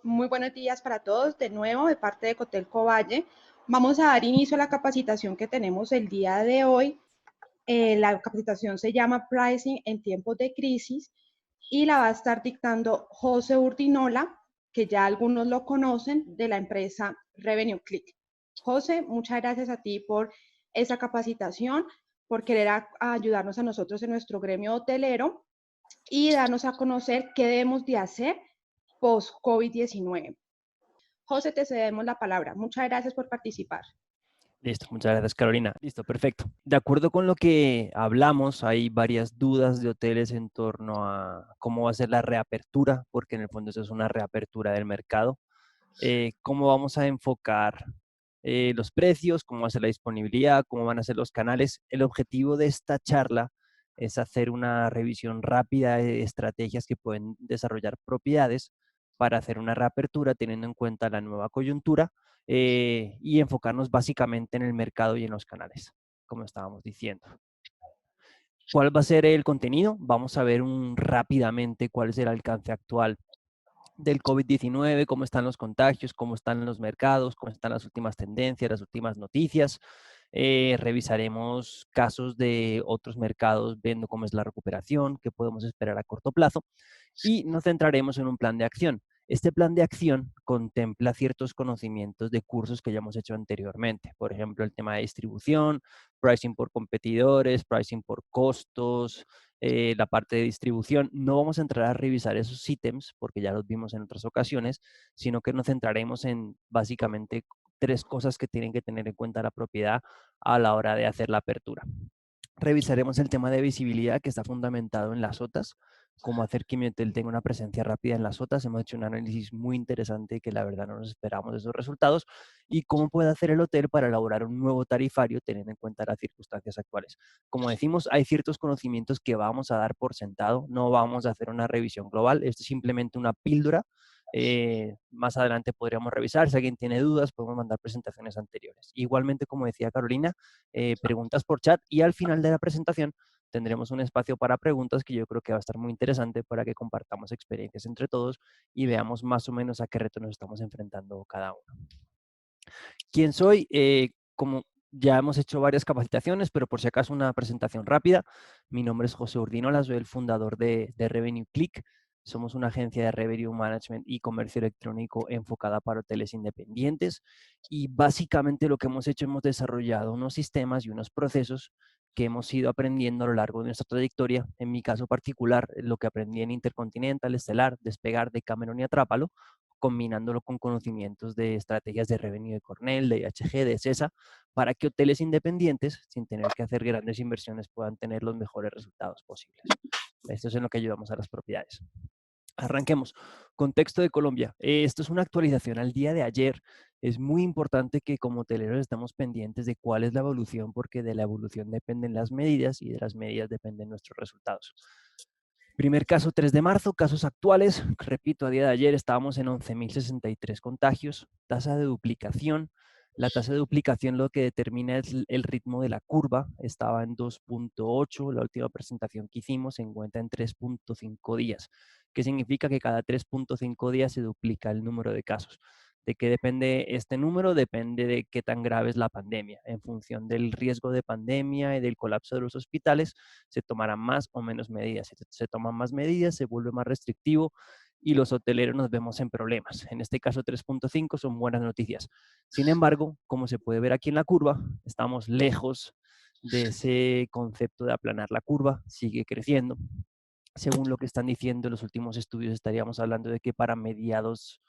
Muy buenos días para todos. De nuevo, de parte de Cotelco Valle, vamos a dar inicio a la capacitación que tenemos el día de hoy. La capacitación se llama Pricing en tiempos de crisis y la va a estar dictando José Urdinola, que ya algunos lo conocen, de la empresa Revenue Click. José, muchas gracias a ti por esa capacitación, por querer ayudarnos a nosotros en nuestro gremio hotelero y darnos a conocer qué debemos de hacer post-COVID-19. José, te cedemos la palabra. Muchas gracias por participar. Listo, muchas gracias Carolina. Listo, perfecto. De acuerdo con lo que hablamos, hay varias dudas de hoteles en torno a cómo va a ser la reapertura, porque en el fondo eso es una reapertura del mercado. Cómo vamos a enfocar los precios, cómo va a ser la disponibilidad, cómo van a ser los canales. El objetivo de esta charla es hacer una revisión rápida de estrategias que pueden desarrollar propiedades para hacer una reapertura teniendo en cuenta la nueva coyuntura y enfocarnos básicamente en el mercado y en los canales, como estábamos diciendo. ¿Cuál va a ser el contenido? Vamos a ver rápidamente cuál es el alcance actual del COVID-19, cómo están los contagios, cómo están los mercados, cómo están las últimas tendencias, las últimas noticias. Revisaremos casos de otros mercados, viendo cómo es la recuperación, qué podemos esperar a corto plazo y nos centraremos en un plan de acción. Este plan de acción contempla ciertos conocimientos de cursos que ya hemos hecho anteriormente. Por ejemplo, el tema de distribución, pricing por competidores, pricing por costos, la parte de distribución. No vamos a entrar a revisar esos ítems porque ya los vimos en otras ocasiones, sino que nos centraremos en básicamente tres cosas que tienen que tener en cuenta la propiedad a la hora de hacer la apertura. Revisaremos el tema de visibilidad que está fundamentado en las OTAs, cómo hacer que mi hotel tenga una presencia rápida en las OTAs. Hemos hecho un análisis muy interesante que la verdad no nos esperamos esos resultados y cómo puede hacer el hotel para elaborar un nuevo tarifario teniendo en cuenta las circunstancias actuales. Como decimos, hay ciertos conocimientos que vamos a dar por sentado, no vamos a hacer una revisión global, esto es simplemente una píldora. Más adelante podríamos revisar, si alguien tiene dudas podemos mandar presentaciones anteriores. Igualmente, como decía Carolina, preguntas por chat y al final de la presentación tendremos un espacio para preguntas que yo creo que va a estar muy interesante para que compartamos experiencias entre todos y veamos más o menos a qué reto nos estamos enfrentando cada uno. ¿Quién soy? Como ya hemos hecho varias capacitaciones, pero por si acaso una presentación rápida. Mi nombre es José Urdinola, soy el fundador de Revenue Click. Somos una agencia de revenue management y comercio electrónico enfocada para hoteles independientes y básicamente lo que hemos hecho, hemos desarrollado unos sistemas y unos procesos que hemos ido aprendiendo a lo largo de nuestra trayectoria. En mi caso particular, lo que aprendí en Intercontinental, Estelar, Despegar, Decameron y Atrápalo, combinándolo con conocimientos de estrategias de revenue de Cornell, de IHG, de CESA, para que hoteles independientes, sin tener que hacer grandes inversiones, puedan tener los mejores resultados posibles. Esto es en lo que ayudamos a las propiedades. Arranquemos. Contexto de Colombia. Esto es una actualización al día de ayer. Es muy importante que como hoteleros estemos pendientes de cuál es la evolución, porque de la evolución dependen las medidas y de las medidas dependen nuestros resultados. Primer caso, 3 de marzo, casos actuales. Repito, a día de ayer estábamos en 11.063 contagios. Tasa de duplicación. La tasa de duplicación lo que determina es el ritmo de la curva. Estaba en 2.8. La última presentación que hicimos se encuentra en 3.5 días. ¿Qué significa? Que cada 3.5 días se duplica el número de casos. ¿De qué depende este número? Depende de qué tan grave es la pandemia. En función del riesgo de pandemia y del colapso de los hospitales, se tomarán más o menos medidas. Si se toman más medidas, se vuelve más restrictivo y los hoteleros nos vemos en problemas. En este caso 3.5 son buenas noticias. Sin embargo, como se puede ver aquí en la curva, estamos lejos de ese concepto de aplanar la curva, sigue creciendo. Según lo que están diciendo los últimos estudios, estaríamos hablando de que para mediados,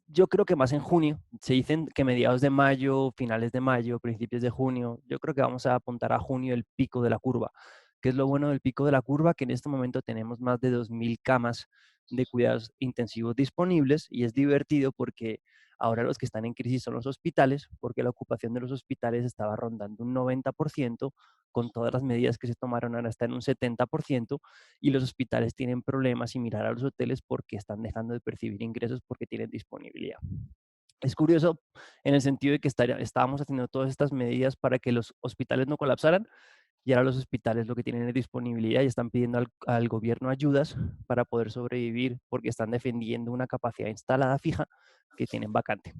yo creo que más en junio, se dicen que mediados de mayo, finales de mayo, principios de junio, yo creo que vamos a apuntar a junio el pico de la curva. ¿Qué es lo bueno del pico de la curva? Que en este momento tenemos más de 2.000 camas de cuidados intensivos disponibles y es divertido porque ahora los que están en crisis son los hospitales, porque la ocupación de los hospitales estaba rondando un 90%, con todas las medidas que se tomaron ahora está en un 70%, y los hospitales tienen problemas similar a los hoteles porque están dejando de percibir ingresos porque tienen disponibilidad. Es curioso en el sentido de que estábamos haciendo todas estas medidas para que los hospitales no colapsaran y ahora los hospitales lo que tienen es disponibilidad y están pidiendo al gobierno ayudas para poder sobrevivir porque están defendiendo una capacidad instalada fija que tienen vacante.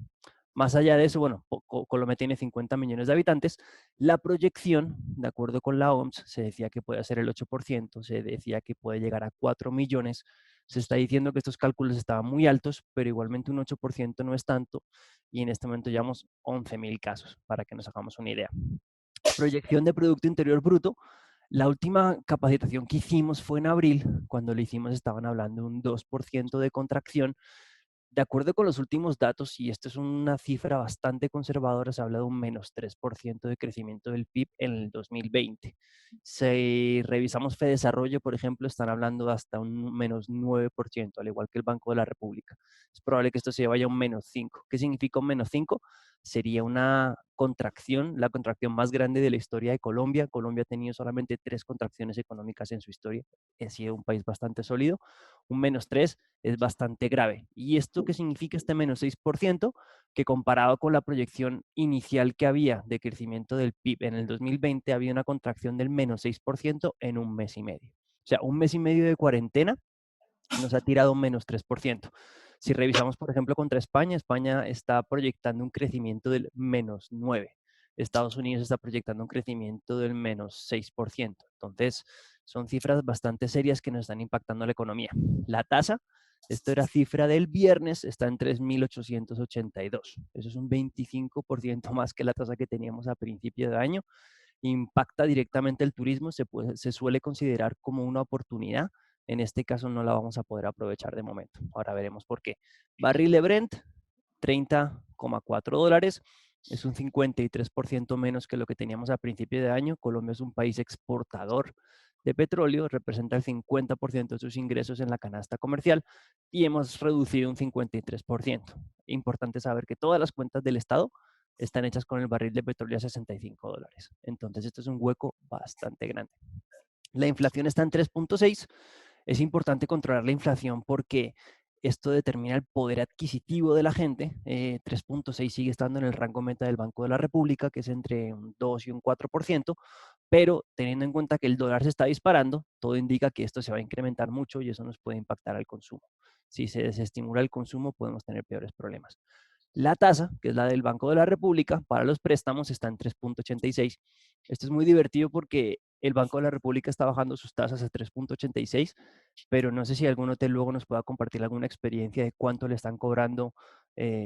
Más allá de eso, bueno, Colombia tiene 50 millones de habitantes. La proyección, de acuerdo con la OMS, se decía que puede ser el 8%, se decía que puede llegar a 4 millones. Se está diciendo que estos cálculos estaban muy altos, pero igualmente un 8% no es tanto. Y en este momento llevamos 11.000 casos, para que nos hagamos una idea. Proyección de Producto Interior Bruto. La última capacitación que hicimos fue en abril. Cuando lo hicimos estaban hablando de un 2% de contracción. De acuerdo con los últimos datos, y esto es una cifra bastante conservadora, se habla de un menos 3% de crecimiento del PIB en el 2020. Si revisamos Fedesarrollo, por ejemplo, están hablando de hasta un menos 9%, al igual que el Banco de la República. Es probable que esto se vaya a un menos 5%. ¿Qué significa un menos 5%? Sería una contracción, la contracción más grande de la historia de Colombia. Colombia ha tenido solamente 3 contracciones económicas en su historia. Ha sido un país bastante sólido. Un menos 3 es bastante grave. ¿Y esto qué significa este menos 6%? Que comparado con la proyección inicial que había de crecimiento del PIB en el 2020, había una contracción del menos 6% en un mes y medio. O sea, un mes y medio de cuarentena nos ha tirado un menos 3%. Si revisamos, por ejemplo, contra España, España está proyectando un crecimiento del menos 9%. Estados Unidos está proyectando un crecimiento del menos 6%. Entonces, son cifras bastante serias que nos están impactando la economía. La tasa, esto era cifra del viernes, está en 3.882. Eso es un 25% más que la tasa que teníamos a principio de año. Impacta directamente el turismo, se suele considerar como una oportunidad. En este caso no la vamos a poder aprovechar de momento. Ahora veremos por qué. Barril de Brent, $30,4. Es un 53% menos que lo que teníamos a principio de año. Colombia es un país exportador de petróleo, representa el 50% de sus ingresos en la canasta comercial y hemos reducido un 53%. Importante saber que todas las cuentas del Estado están hechas con el barril de petróleo a $65. Entonces, esto es un hueco bastante grande. La inflación está en 3.6. Es importante controlar la inflación porque esto determina el poder adquisitivo de la gente. 3.6 sigue estando en el rango meta del Banco de la República, que es entre un 2 y un 4%, pero teniendo en cuenta que el dólar se está disparando, todo indica que esto se va a incrementar mucho y eso nos puede impactar al consumo. Si se desestimula el consumo, podemos tener peores problemas. La tasa, que es la del Banco de la República, para los préstamos está en 3.86. Esto es muy divertido porque el Banco de la República está bajando sus tasas a 3.86, pero no sé si algún hotel luego nos pueda compartir alguna experiencia de cuánto le están cobrando,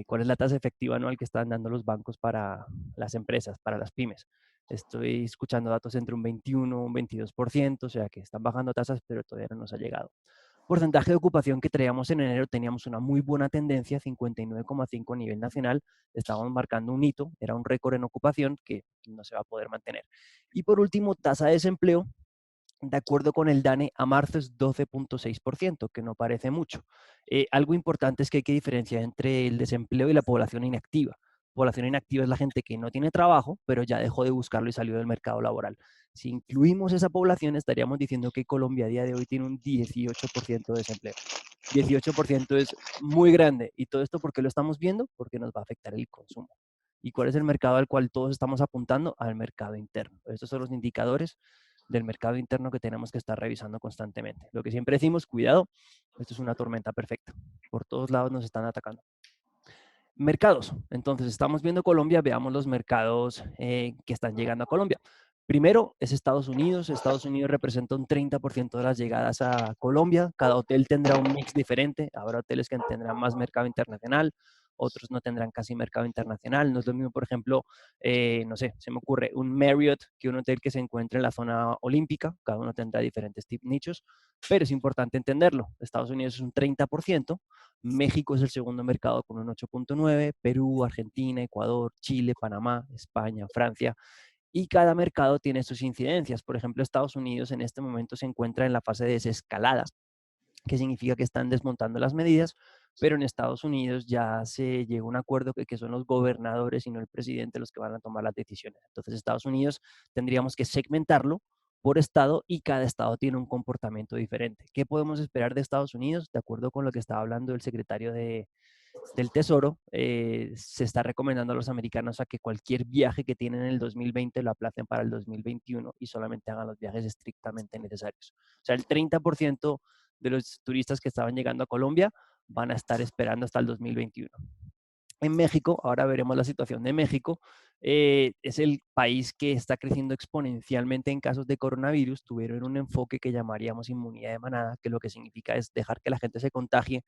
cuál es la tasa efectiva anual que están dando los bancos para las empresas, para las pymes. Estoy escuchando datos entre un 21 un 22%, o sea que están bajando tasas, pero todavía no nos ha llegado. Porcentaje de ocupación que traíamos en enero, teníamos una muy buena tendencia, 59,5 a nivel nacional, estábamos marcando un hito, era un récord en ocupación que no se va a poder mantener. Y por último, tasa de desempleo, de acuerdo con el DANE, a marzo es 12.6%, que no parece mucho. Algo importante es que hay que diferenciar entre el desempleo y la población inactiva. Población inactiva es la gente que no tiene trabajo, pero ya dejó de buscarlo y salió del mercado laboral. Si incluimos esa población, estaríamos diciendo que Colombia a día de hoy tiene un 18% de desempleo. 18% es muy grande. ¿Y todo esto por qué lo estamos viendo? Porque nos va a afectar el consumo. ¿Y cuál es el mercado al cual todos estamos apuntando? Al mercado interno. Estos son los indicadores del mercado interno que tenemos que estar revisando constantemente. Lo que siempre decimos, cuidado, esto es una tormenta perfecta. Por todos lados nos están atacando. Mercados. Entonces, estamos viendo Colombia, veamos los mercados que están llegando a Colombia. Primero es Estados Unidos. Estados Unidos representa un 30% de las llegadas a Colombia. Cada hotel tendrá un mix diferente. Habrá hoteles que tendrán más mercado internacional, otros no tendrán casi mercado internacional. No es lo mismo, por ejemplo, no sé, se me ocurre un Marriott que un hotel que se encuentre en la zona olímpica. Cada uno tendrá diferentes nichos, pero es importante entenderlo. Estados Unidos es un 30%. México es el segundo mercado con un 8.9%, Perú, Argentina, Ecuador, Chile, Panamá, España, Francia, y cada mercado tiene sus incidencias. Por ejemplo, Estados Unidos en este momento se encuentra en la fase de desescalada, que significa que están desmontando las medidas, pero en Estados Unidos ya se llegó a un acuerdo que son los gobernadores y no el presidente los que van a tomar las decisiones. Entonces, Estados Unidos tendríamos que segmentarlo por estado y cada estado tiene un comportamiento diferente. ¿Qué podemos esperar de Estados Unidos? De acuerdo con lo que estaba hablando el secretario del Tesoro, se está recomendando a los americanos a que cualquier viaje que tienen en el 2020 lo aplacen para el 2021 y solamente hagan los viajes estrictamente necesarios. O sea, el 30% de los turistas que estaban llegando a Colombia van a estar esperando hasta el 2021. En México, ahora veremos la situación de México, es el país que está creciendo exponencialmente en casos de coronavirus. Tuvieron un enfoque que llamaríamos inmunidad de manada, que lo que significa es dejar que la gente se contagie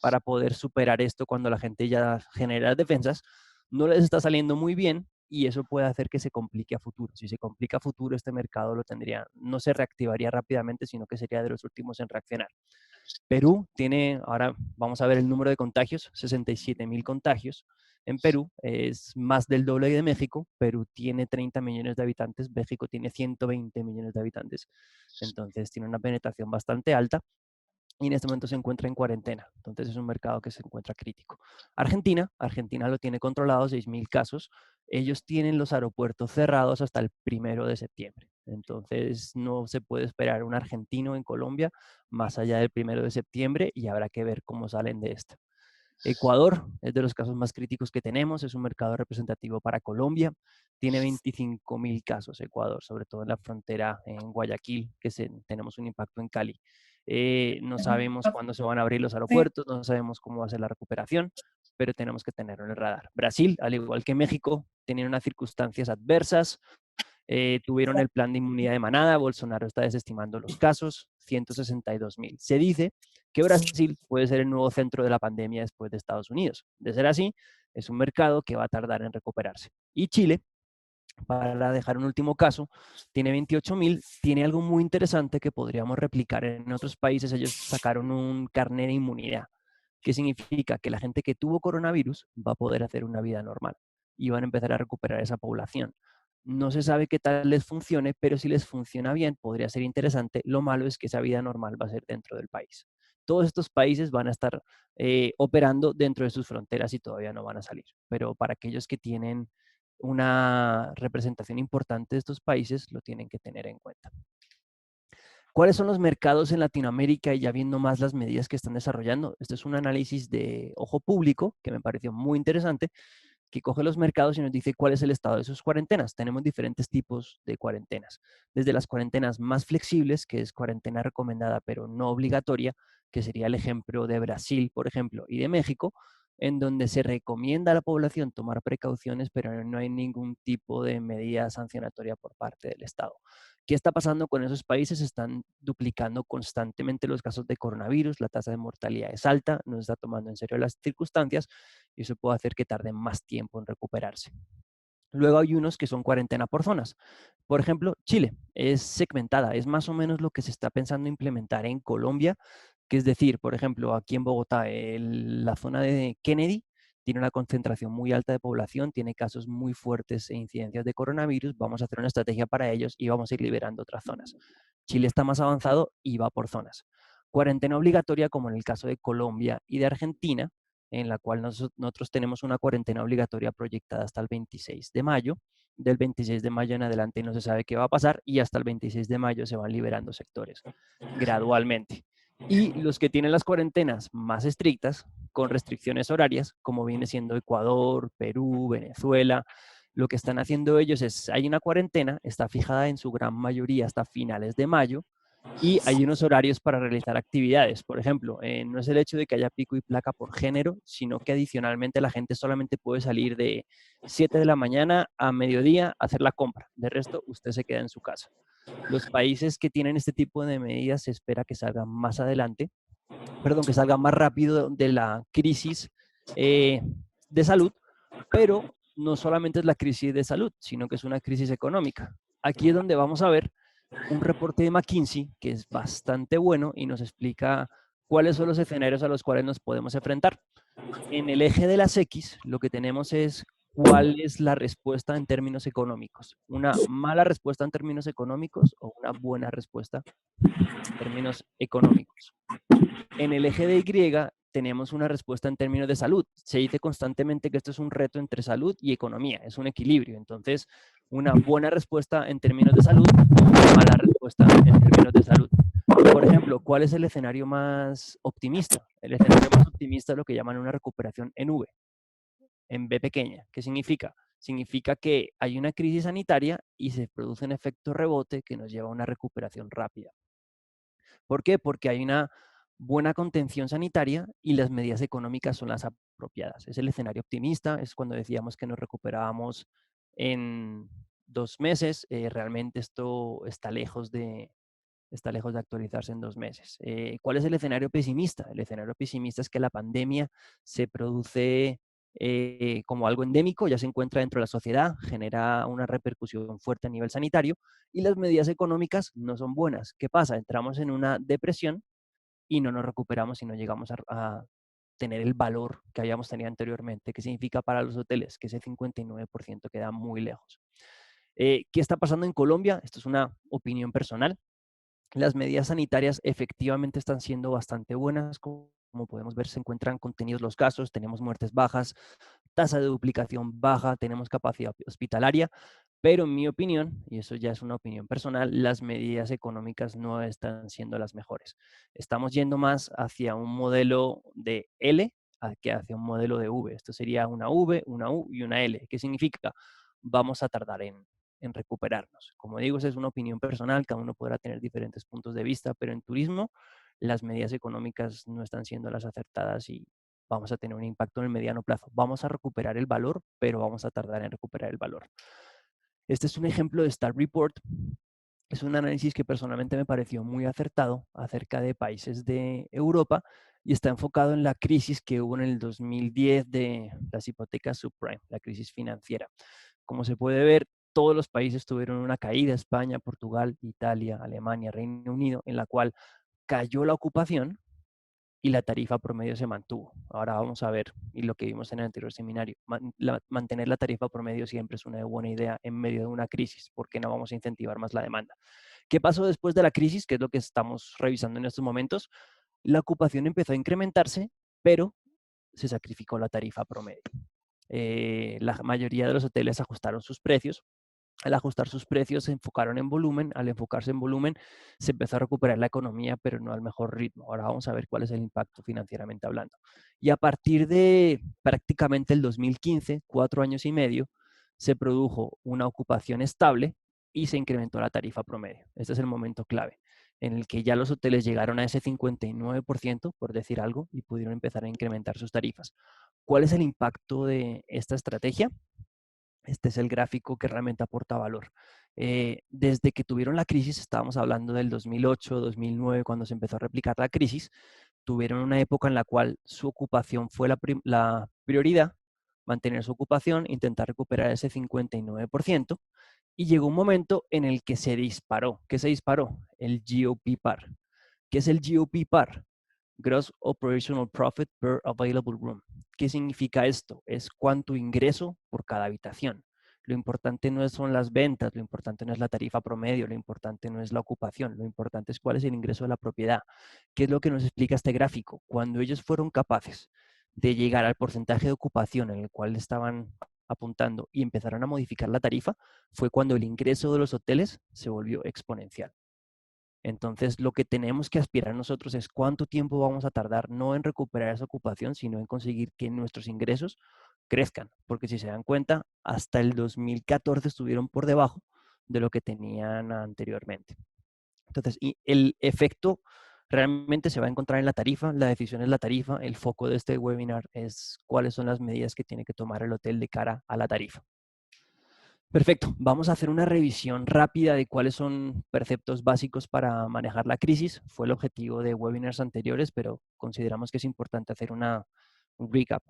para poder superar esto cuando la gente ya genera defensas. No les está saliendo muy bien y eso puede hacer que se complique a futuro. Si se complica a futuro, este mercado no se reactivaría rápidamente, sino que sería de los últimos en reaccionar. Perú tiene, ahora vamos a ver el número de contagios, 67,000 contagios. En Perú es más del doble de México. Perú tiene 30 millones de habitantes, México tiene 120 millones de habitantes. Entonces tiene una penetración bastante alta y en este momento se encuentra en cuarentena. Entonces es un mercado que se encuentra crítico. Argentina lo tiene controlado, 6,000 casos. Ellos tienen los aeropuertos cerrados hasta el 1 de septiembre. Entonces no se puede esperar un argentino en Colombia más allá del 1 de septiembre y habrá que ver cómo salen de esto. Ecuador es de los casos más críticos que tenemos, es un mercado representativo para Colombia, tiene 25,000 casos Ecuador, sobre todo en la frontera en Guayaquil, tenemos un impacto en Cali. No sabemos cuándo se van a abrir los aeropuertos, no sabemos cómo va a ser la recuperación, pero tenemos que tenerlo en el radar. Brasil, al igual que México, tienen unas circunstancias adversas, tuvieron el plan de inmunidad de manada, Bolsonaro está desestimando los casos, 162,000. Se dice que Brasil puede ser el nuevo centro de la pandemia después de Estados Unidos. De ser así, es un mercado que va a tardar en recuperarse. Y Chile, para dejar un último caso, tiene 28,000, tiene algo muy interesante que podríamos replicar en otros países. Ellos sacaron un carnet de inmunidad, que significa que la gente que tuvo coronavirus va a poder hacer una vida normal y van a empezar a recuperar esa población. No se sabe qué tal les funcione, pero si les funciona bien, podría ser interesante. Lo malo es que esa vida normal va a ser dentro del país. Todos estos países van a estar operando dentro de sus fronteras y todavía no van a salir. Pero para aquellos que tienen una representación importante de estos países, lo tienen que tener en cuenta. ¿Cuáles son los mercados en Latinoamérica y ya viendo más las medidas que están desarrollando? Este es un análisis de Ojo Público que me pareció muy interesante, que coge los mercados y nos dice cuál es el estado de sus cuarentenas. Tenemos diferentes tipos de cuarentenas. Desde las cuarentenas más flexibles, que es cuarentena recomendada pero no obligatoria, que sería el ejemplo de Brasil, por ejemplo, y de México, en donde se recomienda a la población tomar precauciones, pero no hay ningún tipo de medida sancionatoria por parte del Estado. ¿Qué está pasando con esos países? Están duplicando constantemente los casos de coronavirus, la tasa de mortalidad es alta, no se está tomando en serio las circunstancias y eso puede hacer que tarden más tiempo en recuperarse. Luego hay unos que son cuarentena por zonas. Por ejemplo, Chile es segmentada, es más o menos lo que se está pensando implementar en Colombia, que es decir, por ejemplo, aquí en Bogotá, la zona de Kennedy tiene una concentración muy alta de población, tiene casos muy fuertes e incidencias de coronavirus, vamos a hacer una estrategia para ellos y vamos a ir liberando otras zonas. Chile está más avanzado y va por zonas. Cuarentena obligatoria, como en el caso de Colombia y de Argentina, en la cual nosotros tenemos una cuarentena obligatoria proyectada hasta el 26 de mayo. Del 26 de mayo en adelante no se sabe qué va a pasar y hasta el 26 de mayo se van liberando sectores gradualmente. Y los que tienen las cuarentenas más estrictas, con restricciones horarias, como viene siendo Ecuador, Perú, Venezuela, lo que están haciendo ellos es, hay una cuarentena, está fijada en su gran mayoría hasta finales de mayo, y hay unos horarios para realizar actividades. Por ejemplo, no es el hecho de que haya pico y placa por género, sino que adicionalmente la gente solamente puede salir de 7 de la mañana a mediodía a hacer la compra. De resto, usted se queda en su casa. Los países que tienen este tipo de medidas se espera que salgan más adelante, perdón, que salgan más rápido de la crisis de salud, pero no solamente es la crisis de salud, sino que es una crisis económica. Aquí es donde vamos a ver un reporte de McKinsey que es bastante bueno y nos explica cuáles son los escenarios a los cuales nos podemos enfrentar. En el eje de las X, lo que tenemos es cuál es la respuesta en términos económicos. Una mala respuesta en términos económicos o una buena respuesta en términos económicos. En el eje de Y tenemos una respuesta en términos de salud. Se dice constantemente que esto es un reto entre salud y economía, es un equilibrio. Entonces, una buena respuesta en términos de salud, una mala respuesta en términos de salud. Por ejemplo, ¿cuál es el escenario más optimista? El escenario más optimista es lo que llaman una recuperación en V, en B pequeña. ¿Qué significa? Significa que hay una crisis sanitaria y se produce un efecto rebote que nos lleva a una recuperación rápida. ¿Por qué? Porque hay una buena contención sanitaria y las medidas económicas son las apropiadas. Es el escenario optimista, es cuando decíamos que nos recuperábamos en 2 meses. Realmente esto está lejos de actualizarse en 2 meses. ¿Cuál es el escenario pesimista? El escenario pesimista es que la pandemia se produce como algo endémico, ya se encuentra dentro de la sociedad, genera una repercusión fuerte a nivel sanitario y las medidas económicas no son buenas. ¿Qué pasa? Entramos en una depresión y no nos recuperamos y no llegamos a tener el valor que habíamos tenido anteriormente. ¿Qué significa para los hoteles? Que ese 59% queda muy lejos. ¿Qué está pasando en Colombia? Esto es una opinión personal. Las medidas sanitarias efectivamente están siendo bastante buenas. Como podemos ver, se encuentran contenidos los casos, tenemos muertes bajas, tasa de duplicación baja, tenemos capacidad hospitalaria, pero en mi opinión, y eso ya es una opinión personal, las medidas económicas no están siendo las mejores. Estamos yendo más hacia un modelo de L que hacia un modelo de V. Esto sería una V, una U y una L. ¿Qué significa? Vamos a tardar en recuperarnos. Como digo, esa es una opinión personal, cada uno podrá tener diferentes puntos de vista, pero en turismo las medidas económicas no están siendo las acertadas y vamos a tener un impacto en el mediano plazo. Vamos a recuperar el valor, pero vamos a tardar en recuperar el valor. Este es un ejemplo de Star Report. Es un análisis que personalmente me pareció muy acertado acerca de países de Europa y está enfocado en la crisis que hubo en el 2010 de las hipotecas subprime, la crisis financiera. Como se puede ver, todos los países tuvieron una caída, España, Portugal, Italia, Alemania, Reino Unido, en la cual cayó la ocupación y la tarifa promedio se mantuvo. Ahora vamos a ver, y lo que vimos en el anterior seminario, mantener la tarifa promedio siempre es una buena idea en medio de una crisis, porque no vamos a incentivar más la demanda. ¿Qué pasó después de la crisis? Que es lo que estamos revisando en estos momentos. La ocupación empezó a incrementarse, pero se sacrificó la tarifa promedio. La mayoría de los hoteles ajustaron sus precios. Al ajustar sus precios se enfocaron en volumen. Al enfocarse en volumen se empezó a recuperar la economía, pero no al mejor ritmo. Ahora vamos a ver cuál es el impacto financieramente hablando. Y a partir de prácticamente el 2015, 4 años y medio, se produjo una ocupación estable y se incrementó la tarifa promedio. Este es el momento clave en el que ya los hoteles llegaron a ese 59%, por decir algo, y pudieron empezar a incrementar sus tarifas. ¿Cuál es el impacto de esta estrategia? Este es el gráfico que realmente aporta valor. Desde que tuvieron la crisis, estábamos hablando del 2008, 2009, cuando se empezó a replicar la crisis, tuvieron una época en la cual su ocupación fue la prioridad, mantener su ocupación, intentar recuperar ese 59%, y llegó un momento en el que se disparó. ¿Qué se disparó? El GOP par. ¿Qué es el GOP par? Gross Operational Profit per Available Room. ¿Qué significa esto? Es cuánto ingreso por cada habitación. Lo importante no son las ventas, lo importante no es la tarifa promedio, lo importante no es la ocupación, lo importante es cuál es el ingreso de la propiedad. ¿Qué es lo que nos explica este gráfico? Cuando ellos fueron capaces de llegar al porcentaje de ocupación en el cual estaban apuntando y empezaron a modificar la tarifa, fue cuando el ingreso de los hoteles se volvió exponencial. Entonces, lo que tenemos que aspirar nosotros es cuánto tiempo vamos a tardar, no en recuperar esa ocupación, sino en conseguir que nuestros ingresos crezcan. Porque si se dan cuenta, hasta el 2014 estuvieron por debajo de lo que tenían anteriormente. Entonces, y el efecto realmente se va a encontrar en la tarifa, la decisión es la tarifa, el foco de este webinar es cuáles son las medidas que tiene que tomar el hotel de cara a la tarifa. Perfecto, vamos a hacer una revisión rápida de cuáles son preceptos básicos para manejar la crisis. Fue el objetivo de webinars anteriores, pero consideramos que es importante hacer un recap,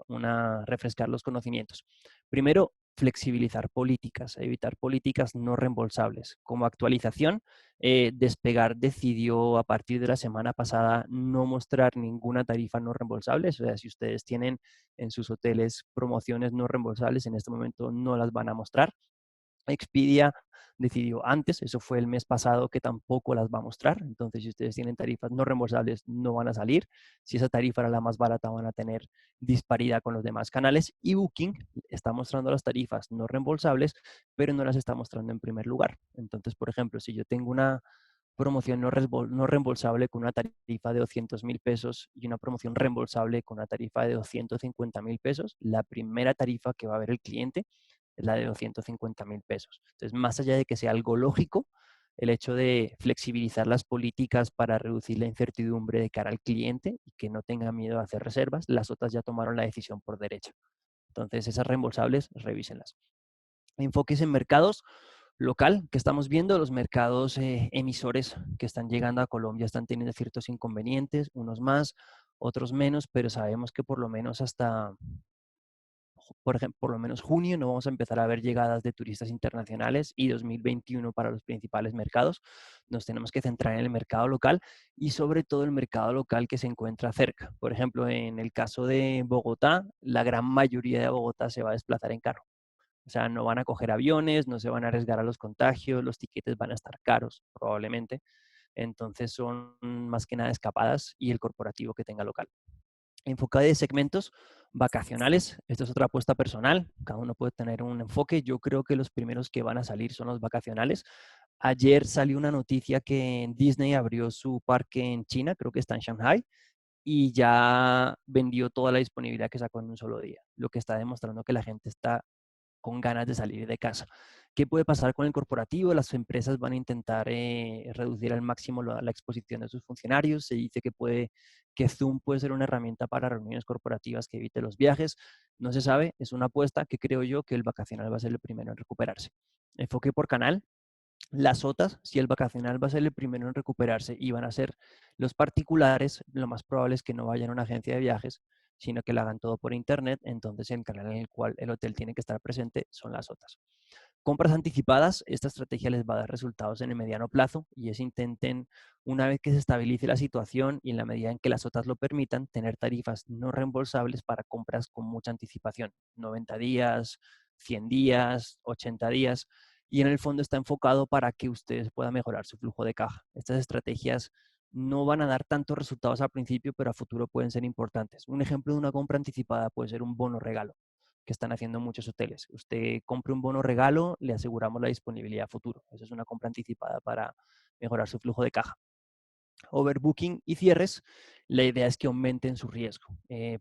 refrescar los conocimientos. Primero, flexibilizar políticas, evitar políticas no reembolsables. Como actualización, Despegar decidió a partir de la semana pasada no mostrar ninguna tarifa no reembolsable. O sea, si ustedes tienen en sus hoteles promociones no reembolsables, en este momento no las van a mostrar. Expedia decidió antes, eso fue el mes pasado, que tampoco las va a mostrar. Entonces, si ustedes tienen tarifas no reembolsables, no van a salir. Si esa tarifa era la más barata, van a tener disparidad con los demás canales. Y Booking está mostrando las tarifas no reembolsables, pero no las está mostrando en primer lugar. Entonces, por ejemplo, si yo tengo una promoción no reembolsable con una tarifa de 200.000 pesos y una promoción reembolsable con una tarifa de 250.000 pesos. La primera tarifa que va a ver el cliente es la de 250.000 pesos. Entonces, más allá de que sea algo lógico, el hecho de flexibilizar las políticas para reducir la incertidumbre de cara al cliente y que no tenga miedo a hacer reservas, las otras ya tomaron la decisión por derecha. Entonces, esas reembolsables, revísenlas. Enfoques en mercados local que estamos viendo, los mercados emisores que están llegando a Colombia están teniendo ciertos inconvenientes, unos más, otros menos, pero sabemos que por lo menos hasta, por ejemplo, por lo menos junio no vamos a empezar a ver llegadas de turistas internacionales y 2021 para los principales mercados. Nos tenemos que centrar en el mercado local y sobre todo el mercado local que se encuentra cerca. Por ejemplo, en el caso de Bogotá, la gran mayoría de Bogotá se va a desplazar en carro. O sea, no van a coger aviones, no se van a arriesgar a los contagios, los tiquetes van a estar caros probablemente. Entonces son más que nada escapadas y el corporativo que tenga local. Enfocado de segmentos vacacionales, esto es otra apuesta personal, cada uno puede tener un enfoque, yo creo que los primeros que van a salir son los vacacionales. Ayer salió una noticia que Disney abrió su parque en China, creo que está en Shanghai, y ya vendió toda la disponibilidad que sacó en un solo día, lo que está demostrando que la gente está con ganas de salir de casa. ¿Qué puede pasar con el corporativo? Las empresas van a intentar reducir al máximo la exposición de sus funcionarios. Se dice que Zoom puede ser una herramienta para reuniones corporativas que evite los viajes. No se sabe, es una apuesta que creo yo que el vacacional va a ser el primero en recuperarse. Enfoque por canal. Las OTAs, si el vacacional va a ser el primero en recuperarse y van a ser los particulares, lo más probable es que no vayan a una agencia de viajes, sino que lo hagan todo por internet. Entonces, el canal en el cual el hotel tiene que estar presente son las OTAs. Compras anticipadas, esta estrategia les va a dar resultados en el mediano plazo y es intenten, una vez que se estabilice la situación y en la medida en que las OTAs lo permitan, tener tarifas no reembolsables para compras con mucha anticipación, 90 días, 100 días, 80 días, y en el fondo está enfocado para que ustedes puedan mejorar su flujo de caja. Estas estrategias no van a dar tantos resultados al principio, pero a futuro pueden ser importantes. Un ejemplo de una compra anticipada puede ser un bono regalo que están haciendo muchos hoteles. Usted compre un bono regalo, le aseguramos la disponibilidad a futuro. Esa es una compra anticipada para mejorar su flujo de caja. Overbooking y cierres, la idea es que aumenten su riesgo.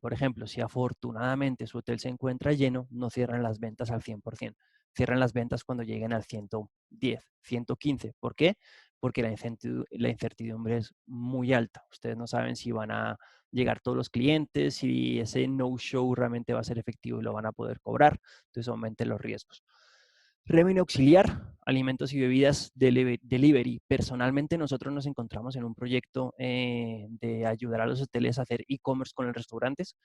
Por ejemplo, si afortunadamente su hotel se encuentra lleno, no cierran las ventas al 100%. Cierran las ventas cuando lleguen al 110, 115. ¿Por qué? Porque la incertidumbre es muy alta. Ustedes no saben si van a llegar todos los clientes, si ese no-show realmente va a ser efectivo y lo van a poder cobrar. Entonces aumenten los riesgos. Revenue auxiliar, alimentos y bebidas delivery. Personalmente nosotros nos encontramos en un proyecto de ayudar a los hoteles a hacer e-commerce con los restaurantes.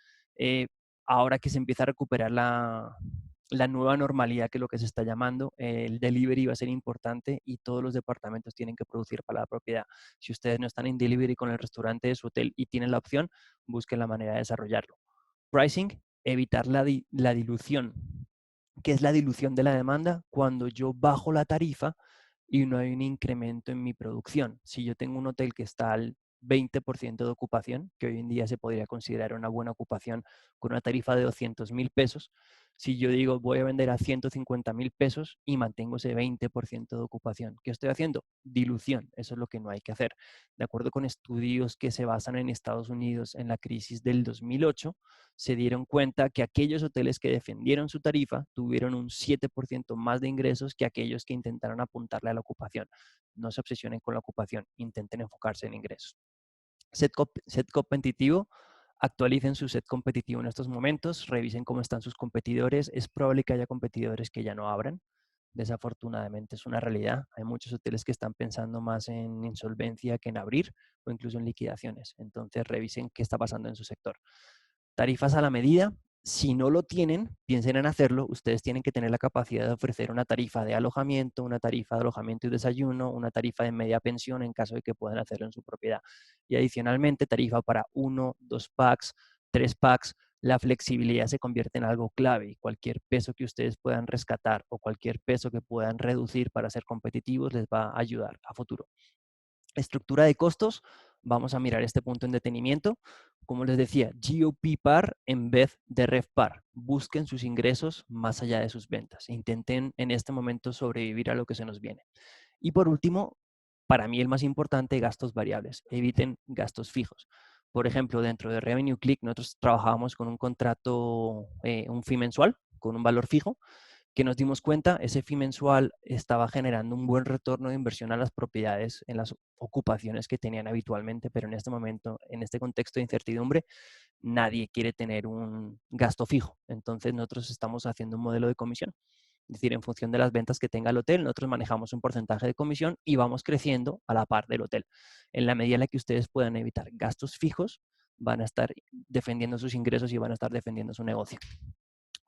Ahora que se empieza a recuperar la nueva normalidad, que es lo que se está llamando, el delivery va a ser importante y todos los departamentos tienen que producir para la propiedad. Si ustedes no están en delivery con el restaurante de su hotel y tienen la opción, busquen la manera de desarrollarlo. Pricing, evitar la dilución. ¿Qué es la dilución de la demanda? Cuando yo bajo la tarifa y no hay un incremento en mi producción. Si yo tengo un hotel que está al 20% de ocupación, que hoy en día se podría considerar una buena ocupación con una tarifa de 200.000 pesos, si yo digo voy a vender a 150.000 pesos y mantengo ese 20% de ocupación, ¿qué estoy haciendo? Dilución, eso es lo que no hay que hacer. De acuerdo con estudios que se basan en Estados Unidos en la crisis del 2008, se dieron cuenta que aquellos hoteles que defendieron su tarifa tuvieron un 7% más de ingresos que aquellos que intentaron apuntarle a la ocupación. No se obsesionen con la ocupación, intenten enfocarse en ingresos. Set competitivo, actualicen su set competitivo en estos momentos, revisen cómo están sus competidores. Es probable que haya competidores que ya no abran. Desafortunadamente es una realidad. Hay muchos hoteles que están pensando más en insolvencia que en abrir o incluso en liquidaciones. Entonces revisen qué está pasando en su sector. Tarifas a la medida. Si no lo tienen, piensen en hacerlo. Ustedes tienen que tener la capacidad de ofrecer una tarifa de alojamiento, una tarifa de alojamiento y desayuno, una tarifa de media pensión en caso de que puedan hacerlo en su propiedad. Y adicionalmente, tarifa para 1, 2 packs, 3 packs. La flexibilidad se convierte en algo clave y cualquier peso que ustedes puedan rescatar o cualquier peso que puedan reducir para ser competitivos les va a ayudar a futuro. Estructura de costos, vamos a mirar este punto en detenimiento. Como les decía, GOP par en vez de Rev par. Busquen sus ingresos más allá de sus ventas. Intenten en este momento sobrevivir a lo que se nos viene. Y por último, para mí el más importante, gastos variables. Eviten gastos fijos. Por ejemplo, dentro de Revenue Click, nosotros trabajábamos con un contrato, un fee mensual, con un valor fijo, que nos dimos cuenta, ese fee mensual estaba generando un buen retorno de inversión a las propiedades en las ocupaciones que tenían habitualmente, pero en este momento, en este contexto de incertidumbre, nadie quiere tener un gasto fijo. Entonces nosotros estamos haciendo un modelo de comisión. Es decir, en función de las ventas que tenga el hotel, nosotros manejamos un porcentaje de comisión y vamos creciendo a la par del hotel. En la medida en la que ustedes puedan evitar gastos fijos, van a estar defendiendo sus ingresos y van a estar defendiendo su negocio.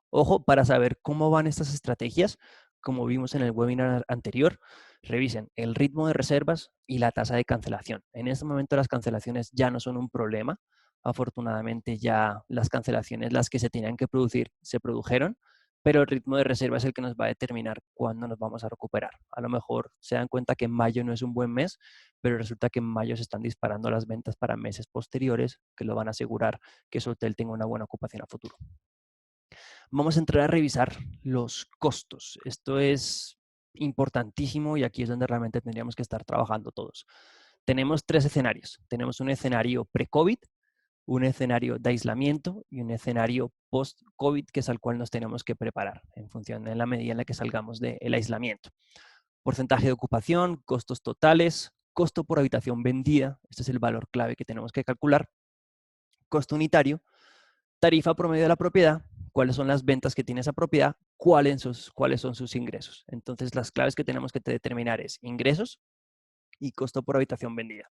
Ojo, para saber cómo van estas estrategias, como vimos en el webinar anterior, revisen el ritmo de reservas y la tasa de cancelación. En este momento las cancelaciones ya no son un problema. Afortunadamente ya las cancelaciones, las que se tenían que producir, se produjeron, pero el ritmo de reserva es el que nos va a determinar cuándo nos vamos a recuperar. A lo mejor se dan cuenta que mayo no es un buen mes, pero resulta que en mayo se están disparando las ventas para meses posteriores que lo van a asegurar que su hotel tenga una buena ocupación a futuro. Vamos a entrar a revisar los costos. Esto es importantísimo y aquí es donde realmente tendríamos que estar trabajando todos. Tenemos tres escenarios. Tenemos un escenario pre-COVID, un escenario de aislamiento y un escenario post-COVID, que es al cual nos tenemos que preparar en función de la medida en la que salgamos del aislamiento. Porcentaje de ocupación, costos totales, costo por habitación vendida, este es el valor clave que tenemos que calcular, costo unitario, tarifa promedio de la propiedad, cuáles son las ventas que tiene esa propiedad, cuáles son sus ingresos. Entonces, las claves que tenemos que determinar es ingresos y costo por habitación vendida.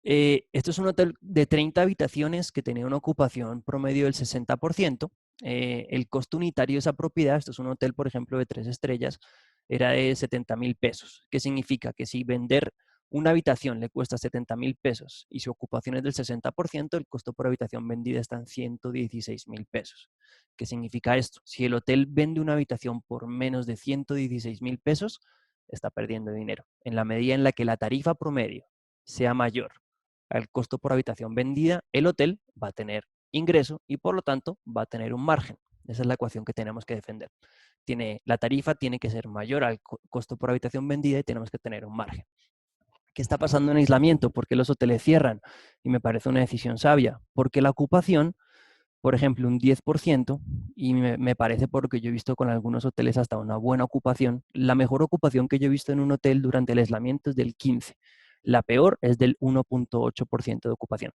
Esto es un hotel de 30 habitaciones que tenía una ocupación promedio del 60%. El costo unitario de esa propiedad, esto es un hotel, por ejemplo, de 3 estrellas, era de 70,000 pesos. ¿Qué significa? Que si vender una habitación le cuesta 70,000 pesos y su ocupación es del 60%, el costo por habitación vendida está en 116,000 pesos. ¿Qué significa esto? Si el hotel vende una habitación por menos de 116,000 pesos, está perdiendo dinero. En la medida en la que la tarifa promedio sea mayor al costo por habitación vendida, el hotel va a tener ingreso y por lo tanto va a tener un margen. Esa es la ecuación que tenemos que defender. La tarifa tiene que ser mayor al costo por habitación vendida y tenemos que tener un margen. ¿Qué está pasando en aislamiento? ¿Por qué los hoteles cierran? Y me parece una decisión sabia. Porque la ocupación, por ejemplo, un 10%, y me parece porque yo he visto con algunos hoteles hasta una buena ocupación, la mejor ocupación que yo he visto en un hotel durante el aislamiento es del 15%. La peor es del 1,8% de ocupación.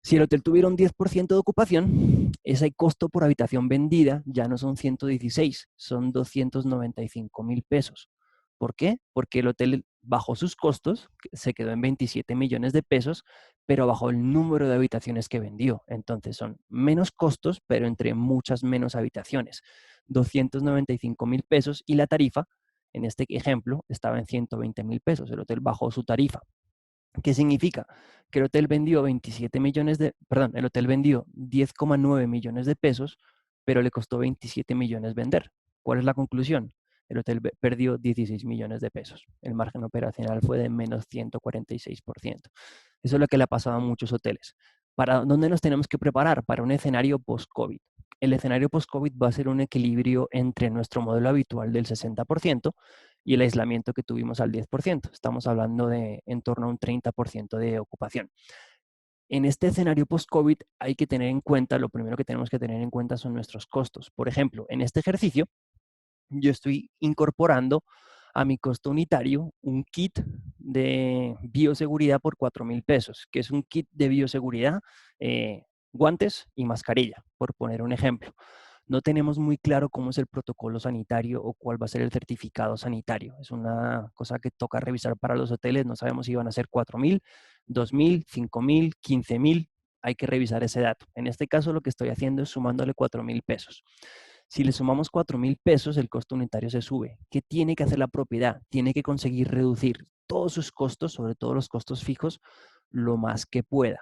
Si el hotel tuviera un 10% de ocupación, ese costo por habitación vendida ya no son 116, son 295,000 pesos. ¿Por qué? Porque el hotel bajó sus costos, se quedó en 27 millones de pesos, pero bajó el número de habitaciones que vendió. Entonces son menos costos, pero entre muchas menos habitaciones. 295,000 pesos y la tarifa, en este ejemplo, estaba en 120,000 pesos. El hotel bajó su tarifa. ¿Qué significa? Que el hotel vendió 10,9 millones de pesos, pero le costó 27 millones vender. ¿Cuál es la conclusión? El hotel perdió 16 millones de pesos. El margen operacional fue de menos 146%. Eso es lo que le ha pasado a muchos hoteles. ¿Para dónde nos tenemos que preparar? Para un escenario post-COVID. El escenario post-COVID va a ser un equilibrio entre nuestro modelo habitual del 60% y el aislamiento que tuvimos al 10%. Estamos hablando de en torno a un 30% de ocupación. En este escenario post-COVID hay que tener en cuenta, lo primero que tenemos que tener en cuenta son nuestros costos. Por ejemplo, en este ejercicio yo estoy incorporando a mi costo unitario un kit de bioseguridad por 4,000 pesos, que es un kit de bioseguridad, guantes y mascarilla, por poner un ejemplo. No tenemos muy claro cómo es el protocolo sanitario o cuál va a ser el certificado sanitario. Es una cosa que toca revisar para los hoteles. No sabemos si van a ser 4,000, 2,000, 5,000, 15,000. Hay que revisar ese dato. En este caso lo que estoy haciendo es sumándole 4,000 pesos. Si le sumamos 4,000 pesos, el costo unitario se sube. ¿Qué tiene que hacer la propiedad? Tiene que conseguir reducir todos sus costos, sobre todo los costos fijos, lo más que pueda.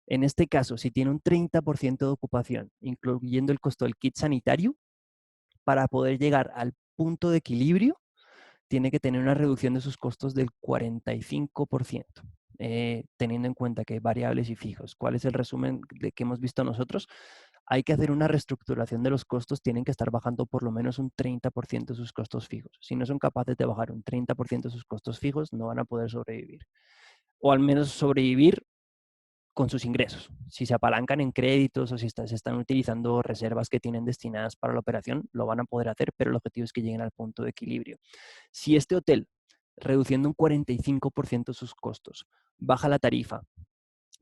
En este caso, si tiene un 30% de ocupación, incluyendo el costo del kit sanitario, para poder llegar al punto de equilibrio, tiene que tener una reducción de sus costos del 45%, teniendo en cuenta que hay variables y fijos. ¿Cuál es el resumen de que hemos visto nosotros? hay que hacer una reestructuración de los costos, tienen que estar bajando por lo menos un 30% sus costos fijos. Si no son capaces de bajar un 30% sus costos fijos, no van a poder sobrevivir. O al menos sobrevivir con sus ingresos. Si se apalancan en créditos o si se están utilizando reservas que tienen destinadas para la operación, lo van a poder hacer, pero el objetivo es que lleguen al punto de equilibrio. Si este hotel, reduciendo un 45% sus costos, baja la tarifa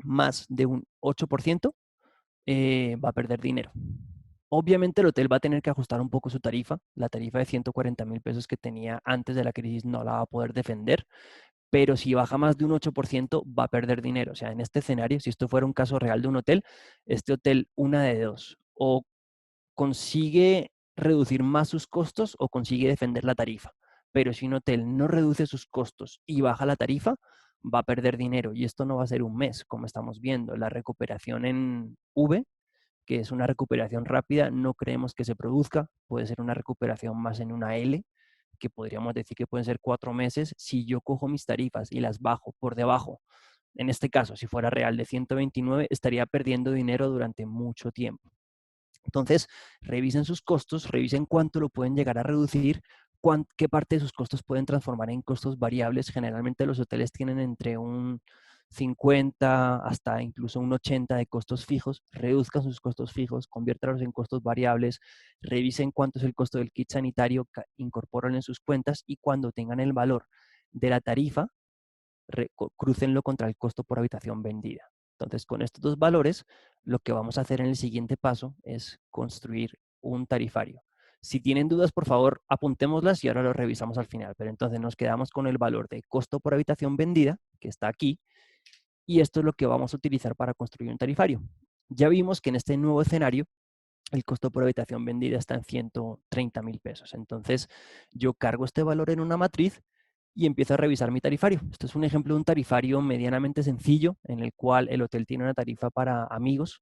más de un 8%, va a perder dinero. Obviamente el hotel va a tener que ajustar un poco su tarifa. La tarifa de 140,000 pesos que tenía antes de la crisis no la va a poder defender, pero si baja más de un 8% va a perder dinero. O sea, en este escenario, si esto fuera un caso real de un hotel, este hotel, una de dos, o consigue reducir más sus costos o consigue defender la tarifa. Pero si un hotel no reduce sus costos y baja la tarifa, va a perder dinero. Y esto no va a ser un mes, como estamos viendo. La recuperación en V, que es una recuperación rápida, no creemos que se produzca. Puede ser una recuperación más en una L, que podríamos decir que pueden ser 4 meses. Si yo cojo mis tarifas y las bajo por debajo, en este caso, si fuera real de 129, estaría perdiendo dinero durante mucho tiempo. Entonces, revisen sus costos, revisen cuánto lo pueden llegar a reducir, qué parte de sus costos pueden transformar en costos variables. Generalmente los hoteles tienen entre un 50 hasta incluso un 80 de costos fijos. Reduzcan sus costos fijos, conviértalos en costos variables, revisen cuánto es el costo del kit sanitario, incorporen en sus cuentas y cuando tengan el valor de la tarifa, crucenlo contra el costo por habitación vendida. Entonces, con estos dos valores, lo que vamos a hacer en el siguiente paso es construir un tarifario. Si tienen dudas, por favor, apuntémoslas y ahora lo revisamos al final. Pero entonces nos quedamos con el valor de costo por habitación vendida, que está aquí, y esto es lo que vamos a utilizar para construir un tarifario. Ya vimos que en este nuevo escenario, el costo por habitación vendida está en 130,000 pesos. Entonces, yo cargo este valor en una matriz y empiezo a revisar mi tarifario. Esto es un ejemplo de un tarifario medianamente sencillo en el cual el hotel tiene una tarifa para amigos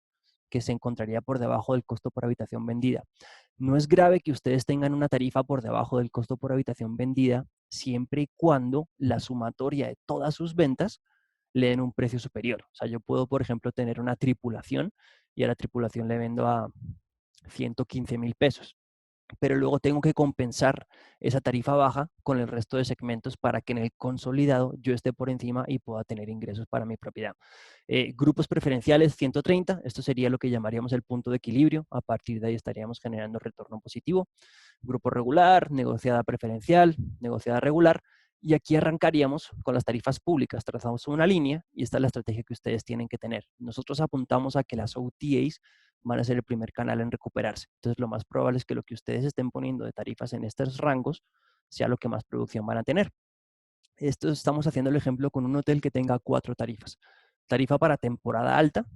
que se encontraría por debajo del costo por habitación vendida. No es grave que ustedes tengan una tarifa por debajo del costo por habitación vendida siempre y cuando la sumatoria de todas sus ventas le den un precio superior. O sea, yo puedo, por ejemplo, tener una tripulación y a la tripulación le vendo a 115,000 pesos, pero luego tengo que compensar esa tarifa baja con el resto de segmentos para que en el consolidado yo esté por encima y pueda tener ingresos para mi propiedad. Grupos preferenciales 130, esto sería lo que llamaríamos el punto de equilibrio, a partir de ahí estaríamos generando retorno positivo. Grupo regular, negociada preferencial, negociada regular, y aquí arrancaríamos con las tarifas públicas, trazamos una línea y esta es la estrategia que ustedes tienen que tener. Nosotros apuntamos a que las OTAs van a ser el primer canal en recuperarse. Entonces, lo más probable es que lo que ustedes estén poniendo de tarifas en estos rangos sea lo que más producción van a tener. Esto estamos haciendo el ejemplo con un hotel que tenga 4 tarifas. Tarifa para temporada alta,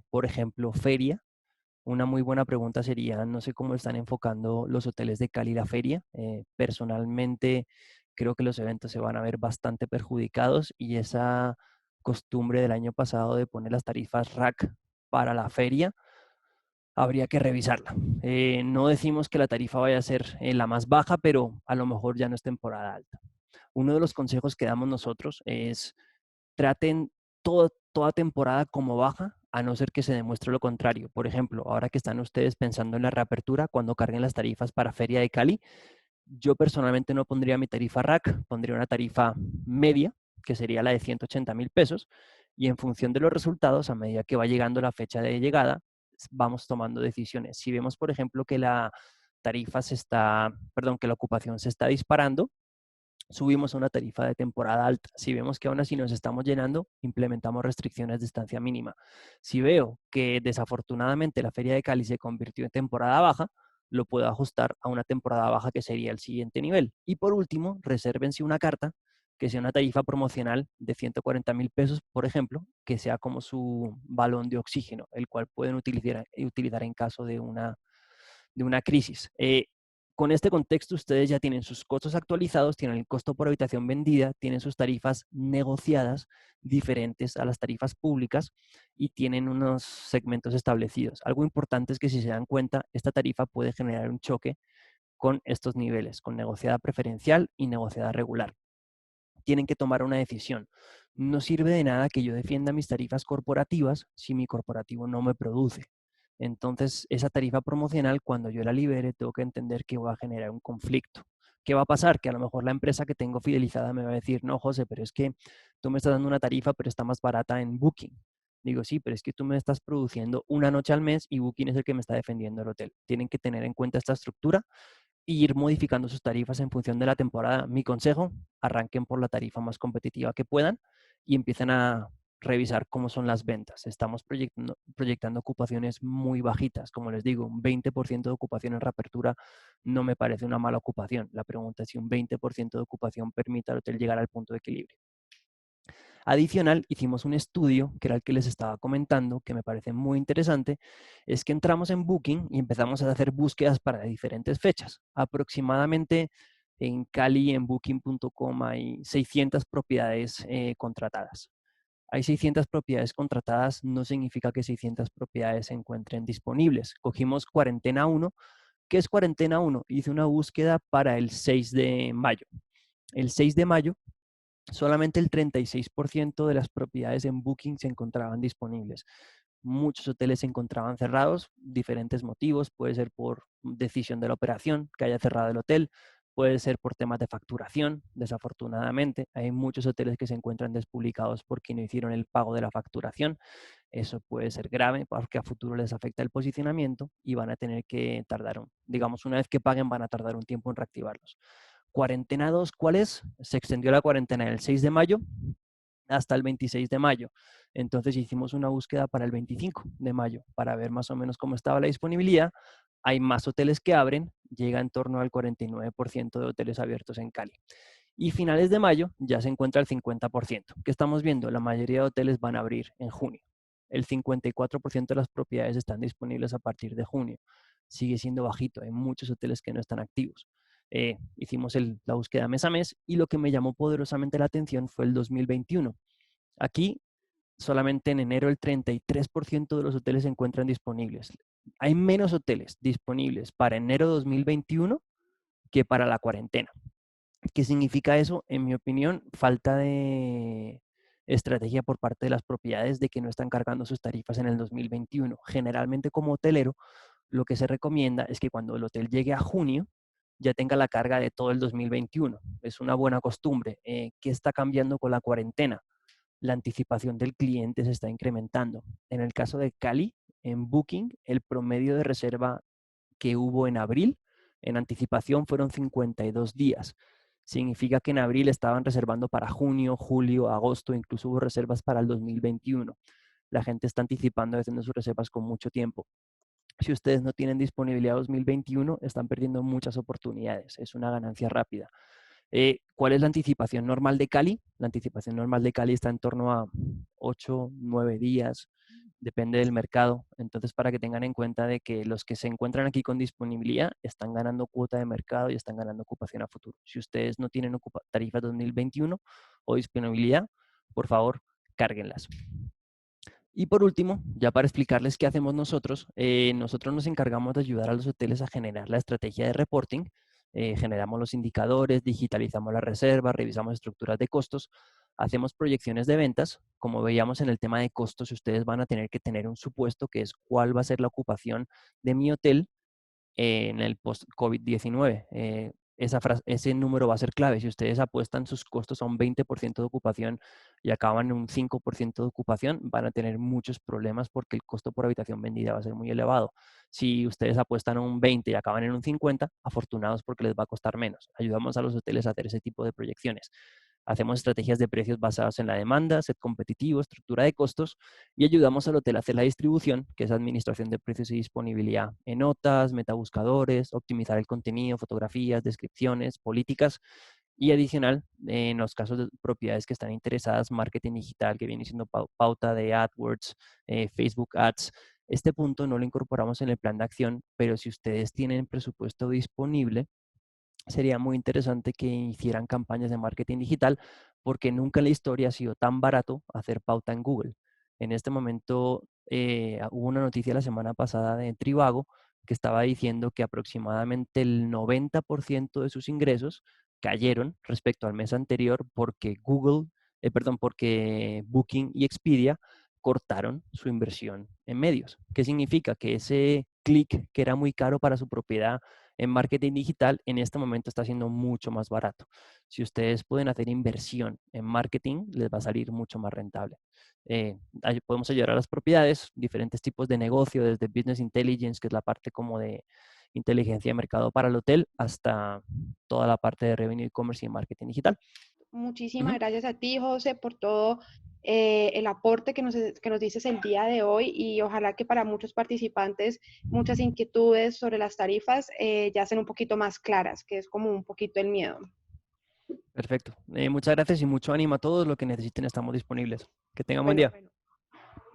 por ejemplo, feria. Una muy buena pregunta sería, no sé cómo están enfocando los hoteles de Cali la feria. Personalmente, creo que los eventos se van a ver bastante perjudicados y esa costumbre del año pasado de poner las tarifas rack para la feria, habría que revisarla. No decimos que la tarifa vaya a ser la más baja, pero a lo mejor ya no es temporada alta. Uno de los consejos que damos nosotros es traten toda temporada como baja, a no ser que se demuestre lo contrario. Por ejemplo, ahora que están ustedes pensando en la reapertura, cuando carguen las tarifas para Feria de Cali, yo personalmente no pondría mi tarifa rack, pondría una tarifa media, que sería la de 180,000 pesos, y en función de los resultados, a medida que va llegando la fecha de llegada, vamos tomando decisiones. Si vemos, por ejemplo, que la tarifa que la ocupación se está disparando, subimos a una tarifa de temporada alta. Si vemos que aún así nos estamos llenando, implementamos restricciones de estancia mínima. Si veo que desafortunadamente la Feria de Cali se convirtió en temporada baja, lo puedo ajustar a una temporada baja que sería el siguiente nivel. Y por último, resérvense una carta que sea una tarifa promocional de 140,000 pesos, por ejemplo, que sea como su balón de oxígeno, el cual pueden utilizar en caso de una crisis. Con este contexto, ustedes ya tienen sus costos actualizados, tienen el costo por habitación vendida, tienen sus tarifas negociadas diferentes a las tarifas públicas y tienen unos segmentos establecidos. Algo importante es que si se dan cuenta, esta tarifa puede generar un choque con estos niveles, con negociada preferencial y negociada regular. Tienen que tomar una decisión. No sirve de nada que yo defienda mis tarifas corporativas si mi corporativo no me produce. Entonces, esa tarifa promocional, cuando yo la libere, tengo que entender que va a generar un conflicto. ¿Qué va a pasar? Que a lo mejor la empresa que tengo fidelizada me va a decir, no, José, pero es que tú me estás dando una tarifa, pero está más barata en Booking. Digo, sí, pero es que tú me estás produciendo una noche al mes y Booking es el que me está defendiendo el hotel. Tienen que tener en cuenta esta estructura y ir modificando sus tarifas en función de la temporada. Mi consejo, arranquen por la tarifa más competitiva que puedan y empiecen a revisar cómo son las ventas. Estamos proyectando ocupaciones muy bajitas. Como les digo, un 20% de ocupación en reapertura no me parece una mala ocupación. La pregunta es si un 20% de ocupación permite al hotel llegar al punto de equilibrio. Adicional, hicimos un estudio, que era el que les estaba comentando, que me parece muy interesante, es que entramos en Booking y empezamos a hacer búsquedas para diferentes fechas. Aproximadamente en Cali, en Booking.com, hay 600 propiedades contratadas. Hay 600 propiedades contratadas, no significa que 600 propiedades se encuentren disponibles. Cogimos cuarentena 1. ¿Qué es cuarentena 1? Hice una búsqueda para el 6 de mayo. El 6 de mayo solamente el 36% de las propiedades en Booking se encontraban disponibles. Muchos hoteles se encontraban cerrados, diferentes motivos, puede ser por decisión de la operación, que haya cerrado el hotel, puede ser por temas de facturación, desafortunadamente. Hay muchos hoteles que se encuentran despublicados porque no hicieron el pago de la facturación. Eso puede ser grave porque a futuro les afecta el posicionamiento y van a tener que tardar, digamos, una vez que paguen van a tardar un tiempo en reactivarlos. Cuarentena 2, ¿cuál es? Se extendió la cuarentena del 6 de mayo hasta el 26 de mayo. Entonces hicimos una búsqueda para el 25 de mayo para ver más o menos cómo estaba la disponibilidad. Hay más hoteles que abren, llega en torno al 49% de hoteles abiertos en Cali. Y finales de mayo ya se encuentra el 50%. ¿Qué estamos viendo? La mayoría de hoteles van a abrir en junio. El 54% de las propiedades están disponibles a partir de junio. Sigue siendo bajito, hay muchos hoteles que no están activos. Hicimos la búsqueda mes a mes y lo que me llamó poderosamente la atención fue el 2021. Aquí, solamente en enero, el 33% de los hoteles se encuentran disponibles. Hay menos hoteles disponibles para enero 2021 que para la cuarentena. ¿Qué significa eso? En mi opinión, falta de estrategia por parte de las propiedades de que no están cargando sus tarifas en el 2021. Generalmente como hotelero, lo que se recomienda es que cuando el hotel llegue a junio, ya tenga la carga de todo el 2021. Es una buena costumbre. ¿Qué está cambiando con la cuarentena? La anticipación del cliente se está incrementando. En el caso de Cali, en Booking, el promedio de reserva que hubo en abril, en anticipación, fueron 52 días. Significa que en abril estaban reservando para junio, julio, agosto, incluso hubo reservas para el 2021. La gente está anticipando y haciendo sus reservas con mucho tiempo. Si ustedes no tienen disponibilidad 2021, están perdiendo muchas oportunidades. Es una ganancia rápida. ¿Cuál es la anticipación normal de Cali? La anticipación normal de Cali está en torno a 8, 9 días, depende del mercado. Entonces, para que tengan en cuenta de que los que se encuentran aquí con disponibilidad están ganando cuota de mercado y están ganando ocupación a futuro. Si ustedes no tienen tarifa 2021 o disponibilidad, por favor, cárguenlas. Y por último, ya para explicarles qué hacemos nosotros, nosotros nos encargamos de ayudar a los hoteles a generar la estrategia de reporting. Generamos los indicadores, digitalizamos las reservas, revisamos estructuras de costos, hacemos proyecciones de ventas. Como veíamos en el tema de costos, ustedes van a tener que tener un supuesto que es cuál va a ser la ocupación de mi hotel en el post-COVID-19. Ese número va a ser clave. Si ustedes apuestan sus costos a un 20% de ocupación y acaban en un 5% de ocupación, van a tener muchos problemas porque el costo por habitación vendida va a ser muy elevado. Si ustedes apuestan a un 20 y acaban en un 50, afortunados porque les va a costar menos. Ayudamos a los hoteles a hacer ese tipo de proyecciones. Hacemos estrategias de precios basadas en la demanda, set competitivo, estructura de costos y ayudamos al hotel a hacer la distribución, que es administración de precios y disponibilidad en notas, metabuscadores, optimizar el contenido, fotografías, descripciones, políticas y adicional, en los casos de propiedades que están interesadas, marketing digital, que viene siendo pauta de AdWords, Facebook Ads. Este punto no lo incorporamos en el plan de acción, pero si ustedes tienen presupuesto disponible, sería muy interesante que hicieran campañas de marketing digital porque nunca en la historia ha sido tan barato hacer pauta en Google. En este momento hubo una noticia la semana pasada de Trivago que estaba diciendo que aproximadamente el 90% de sus ingresos cayeron respecto al mes anterior porque porque Booking y Expedia cortaron su inversión en medios. ¿Qué significa? Que ese clic que era muy caro para su propiedad en marketing digital, en este momento está siendo mucho más barato. Si ustedes pueden hacer inversión en marketing, les va a salir mucho más rentable. Podemos ayudar a las propiedades, diferentes tipos de negocio, desde Business Intelligence, que es la parte como de inteligencia de mercado para el hotel, hasta toda la parte de Revenue E-Commerce y marketing digital. Muchísimas gracias a ti, José, por todo el aporte que nos dices el día de hoy y ojalá que para muchos participantes muchas inquietudes sobre las tarifas ya sean un poquito más claras, que es como un poquito el miedo. Perfecto. Muchas gracias y mucho ánimo a todos. Lo que necesiten, estamos disponibles. Que tengan buen Bueno, día.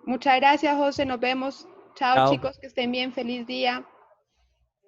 muchas gracias, José. Nos vemos. Chao, Chao. chicos, que estén bien. Feliz día.